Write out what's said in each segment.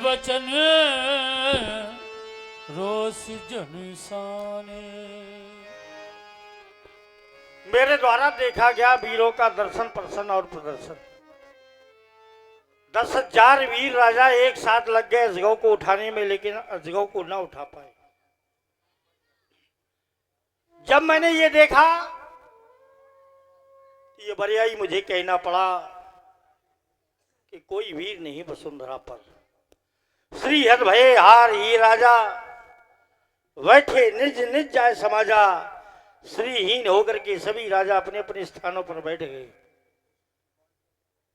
बचन रोष जन साने। मेरे द्वारा देखा गया वीरों का दर्शन प्रसन्न और प्रदर्शन। 10,000 वीर राजा एक साथ लग गए अजगव को उठाने में, लेकिन अजगव को ना उठा पाए। जब मैंने ये देखा, ये बरियाई मुझे कहना पड़ा कि कोई वीर नहीं वसुंधरा पर। श्री हर भये हार ही राजा, बैठे निज निज जाय समाजा। श्रीहीन होकर के सभी राजा अपने अपने स्थानों पर बैठ गए।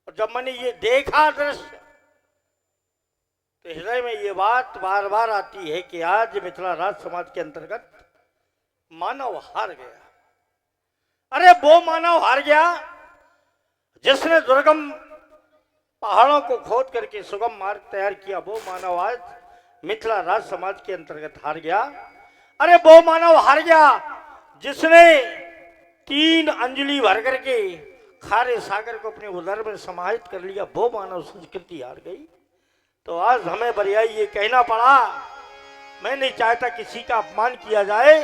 और जब मैंने ये देखा दृश्य, तो हृदय में ये बात बार बार आती है कि आज मिथिला राज समाज के अंतर्गत मानव हार गया। अरे वो मानव हार गया जिसने दुर्गम पहाड़ों को खोद करके सुगम मार्ग तैयार किया। वो मानव आज मिथिला राज समाज के अंतर्गत हार गया। अरे वो मानव हार गया जिसने 3 अंजलि भर करके खारे सागर को अपने उदर में समाहित कर लिया। वो मानव संस्कृति हार गई। तो आज हमें बरियाई ये कहना पड़ा। मैं नहीं चाहता किसी का अपमान किया जाए,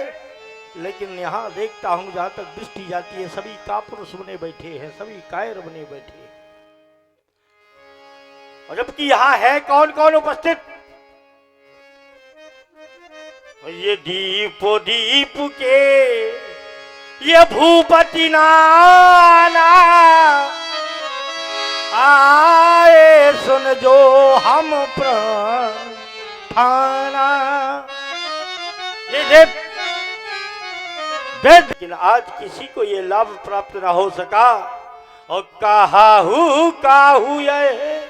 लेकिन यहाँ देखता हूं जहां तक दृष्टि जाती है सभी कापुरुष बने बैठे हैं, सभी कायर बने बैठे हैं। और जबकि यहाँ है कौन कौन उपस्थित? ये दीप दीप के ये भूपति नाना आए सुन जो हम प्रार्थना। ये लेकिन आज किसी को ये लाभ प्राप्त ना हो सका। और काहू ये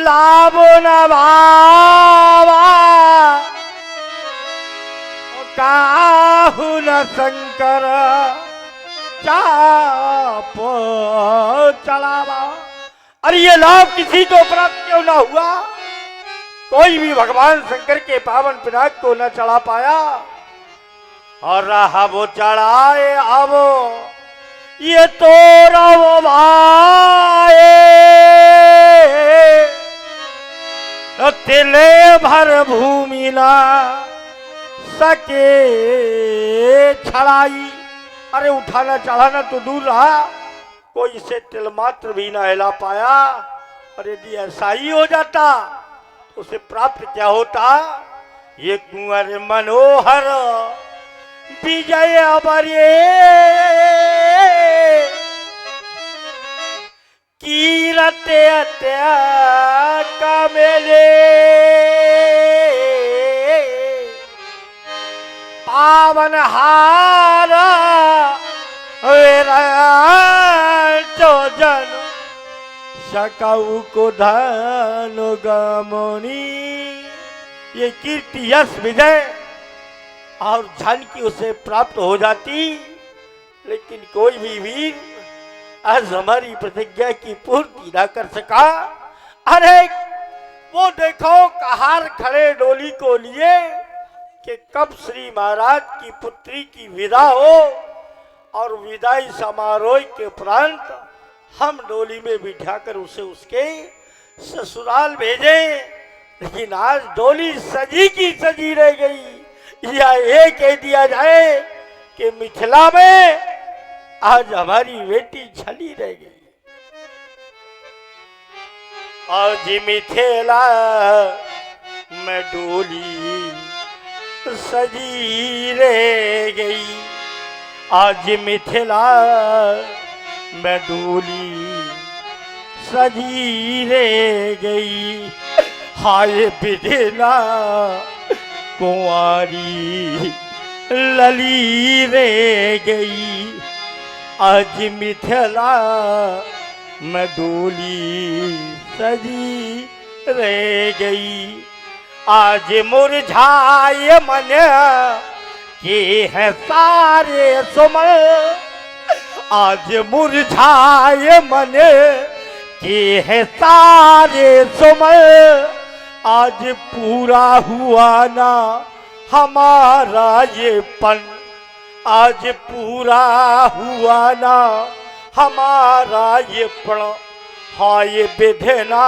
लाभ न भावा, काहू न शंकर चाप चलावा। अरे ये लाभ किसी को प्राप्त क्यों ना हुआ? कोई भी भगवान शंकर के पावन पिनाक को न चढ़ा पाया। और रहा वो चढ़ाए अब ये तो रव भाए, तिले भर भूमि ना सके छड़ाई। अरे उठाना चढ़ाना तो दूर रहा, कोई इसे तिल मात्र भी ना हिला पाया। और यदि ऐसा ही हो जाता तो उसे प्राप्त क्या होता? ये कुंवर मनोहर विजय अबरे कीरते कमेले पावन हार जन सकऊ को धन गमनी। ये कीर्ति यश विजय और धन की उसे प्राप्त हो जाती, लेकिन कोई भी वीर आज हमारी प्रतिज्ञा की पूर्ति ना कर सका। अरे वो देखो कहार खड़े डोली को लिए कि कब श्री महाराज की पुत्री की विदा हो, और विदाई समारोह के उपरांत हम डोली में बिठाकर उसे उसके ससुराल भेजे। लेकिन आज डोली सजी की सजी रह गई। या ये कह दिया जाए कि मिथिला में आज हमारी बेटी छली रह गई। आज मिथिला में डोली सजी रह गई। आज मिथिला में डोली सजी रह गई। हाय बिधना कुंवारी लली रह गई। आज मिथिला में डोली सजी रह गई। आज मुरझाए मन के है सारे सुमन। आज मुरझाए मन के है सारे सुमन। आज पूरा हुआ ना हमारा ये पन। आज पूरा हुआ ना हमारा ये पण। हाँ ये विधना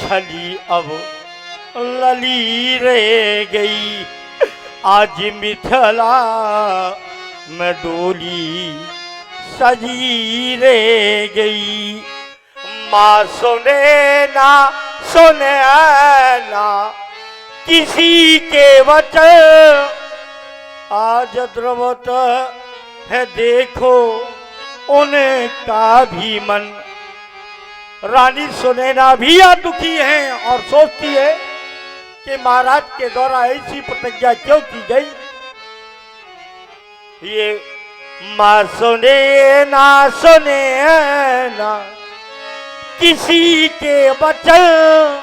छली अब लली रह गई। आज मिथिला में डोली सजी रह गई। माँ सुने ना किसी के वचन, आज द्रवत है देखो उनका भी मन। रानी सुनैना भी दुखी है और सोचती है कि महाराज के द्वारा ऐसी प्रतिज्ञा क्यों की गई। ये माँ सुनैना किसी के वचन,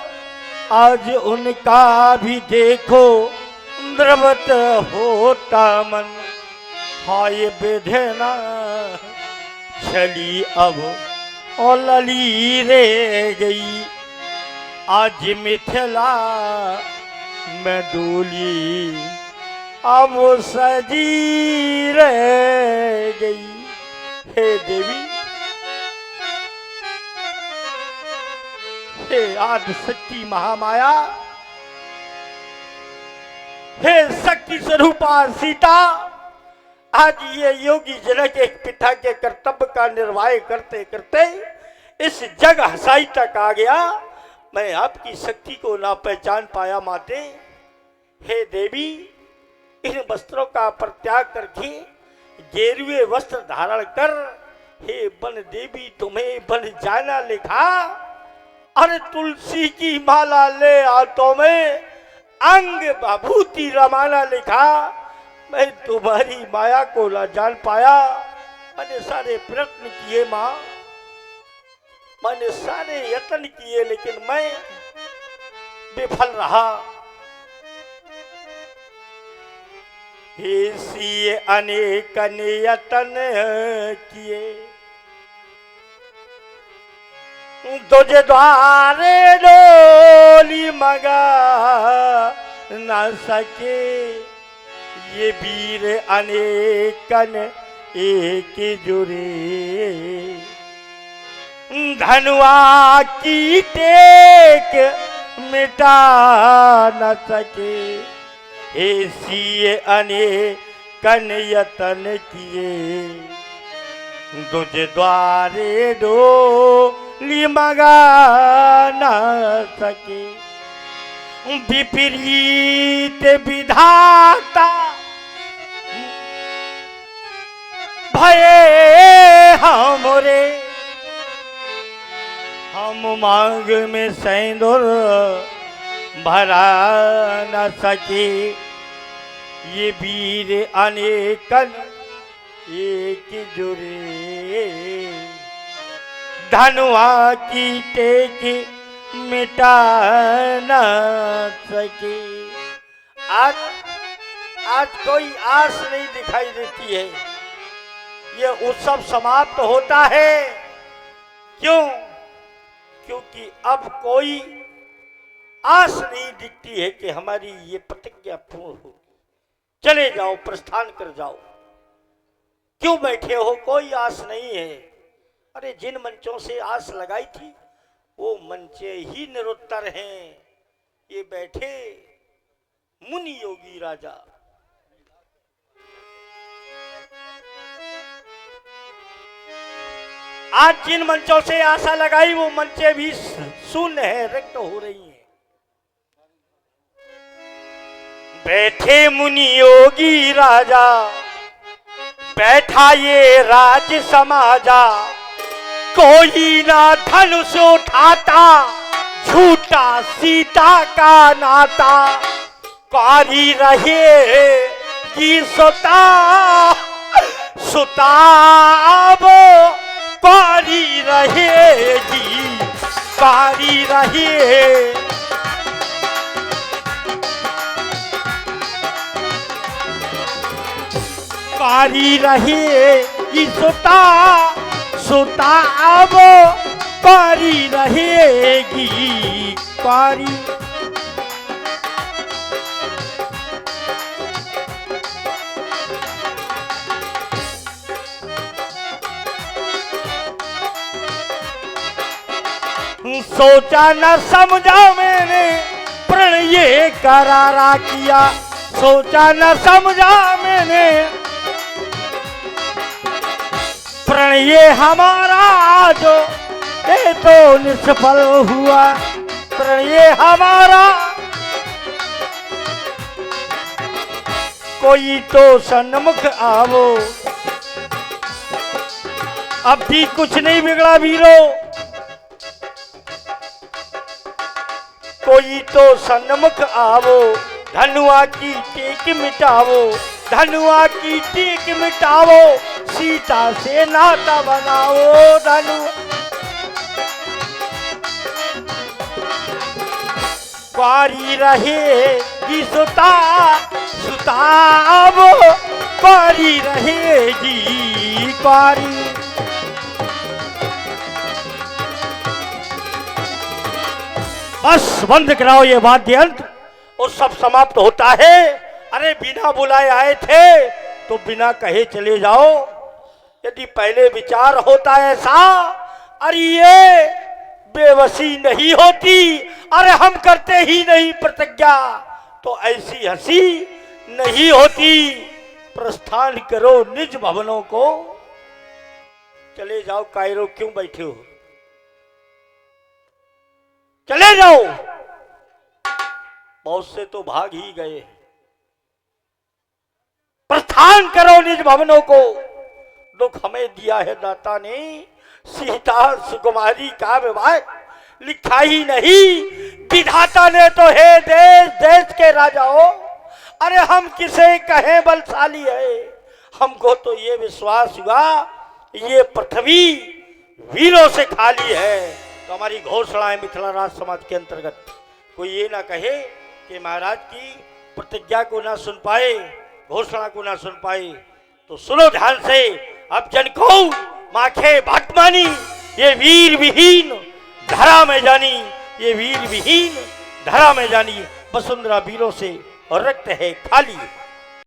आज उनका भी देखो द्रवत होता मन। हाय बेधना छली अब और लली रह गई। आज मिथिला में डोली अब सजी रह गई। हे देवी, हे आदि शक्ति महामाया, हे शक्ति स्वरूपा सीता, आज ये योगी जनक एक पिता के कर्तव्य का निर्वाह करते करते इस जग हसाई तक आ गया। मैं आपकी शक्ति को ना पहचान पाया माते। हे देवी, इन वस्त्रों का परित्याग करके गेरुए वस्त्र धारण कर, हे बन देवी तुम्हें बन जाना लिखा। अरे तुलसी की माला ले हाथों में, अंग बाभूति रमाना लिखा। मैं तुम्हारी माया को ना जान पाया। मैंने सारे प्रयत्न किए माँ, मैंने सारे यत्न किए, लेकिन मैं विफल रहा। ऐसी अनेक यत्न किए, तुझे द्वारे डोली मगा न सके। ये वीर अनेकन एक जुरे, धनुआ की टेक मिटा न सके। ऐसी अनेकन यतन किए, तुझे द्वारे डोली मगा न सके। विपरीत विधाता भये हमरे, हम मांग में सिंदूर भरा न सके। ये वीर अनेकन एक जुरे, धनुआ की टेक मिटा न सके। आज कोई आस नहीं दिखाई देती है। ये उत्सव समाप्त होता है। क्यों? क्योंकि अब कोई आस नहीं दिखती है कि हमारी ये प्रतिज्ञा पूर्ण हो। चले जाओ, प्रस्थान कर जाओ। क्यों बैठे हो? कोई आस नहीं है। अरे जिन मंचों से आस लगाई थी वो मंचे ही निरुत्तर हैं। ये बैठे मुनि योगी राजा। आज जिन मंचों से आशा लगाई वो मंचे भी शून्य है, रिक्त हो रही हैं। बैठे मुनि योगी राजा, बैठा ये राज समाजा। कोई ना धनुष उठाता, झूठा सीता का नाता। कारी रहे कि सुता सुता अब कारी रहेगी, कारी रहे। कारी रहे कि सुता सुता अब कारी रहेगी, कारी। सोचा न समझा मैंने प्रण ये करारा किया, सोचा न समझा मैंने प्रण ये हमारा जो ये तो निष्फल हुआ, प्रण ये हमारा कोई तो सन्मुख आवो। अब भी कुछ नहीं बिगड़ा वीरो, कोई तो सन्मुख आवो, धनुआ की टेक मिटावो, धनुआ की टेक मिटावो, सीता से नाता बनाओ। धनु कुंवारी रहेगी सुता, सुताब कुंवारी रहेगी कुंवारी। बस बंद कराओ ये वाद्य यंत्र और सब समाप्त होता है। अरे बिना बुलाए आए थे तो बिना कहे चले जाओ। यदि पहले विचार होता ऐसा, अरे ये बेबसी नहीं होती, अरे हम करते ही नहीं प्रतिज्ञा, तो ऐसी हंसी नहीं होती। प्रस्थान करो निज भवनों को, चले जाओ। कायरो क्यों बैठे हो, चले जाओ। बहुत से तो भाग ही गए। प्रस्थान करो निज भवनों को। दुख हमें दिया है दाता ने, सीता सुकुमारी का विवाह लिखा ही नहीं, विधाता ने तो है देश देश के राजाओं। अरे हम किसे कहें बलशाली है, हमको तो ये विश्वास हुआ ये पृथ्वी वीरों से खाली है। तो हमारी घोषणा है मिथिला राज समाज के अंतर्गत, कोई ये ना कहे कि महाराज की प्रतिज्ञा को ना सुन पाए, घोषणा को ना सुन पाए। तो सुनो ध्यान से। अब जन को माखे भटमानी, ये वीर विहीन धरा में जानी, ये वीर विहीन धरा में जानी। वसुंधरा वीरों से और रक्त है खाली।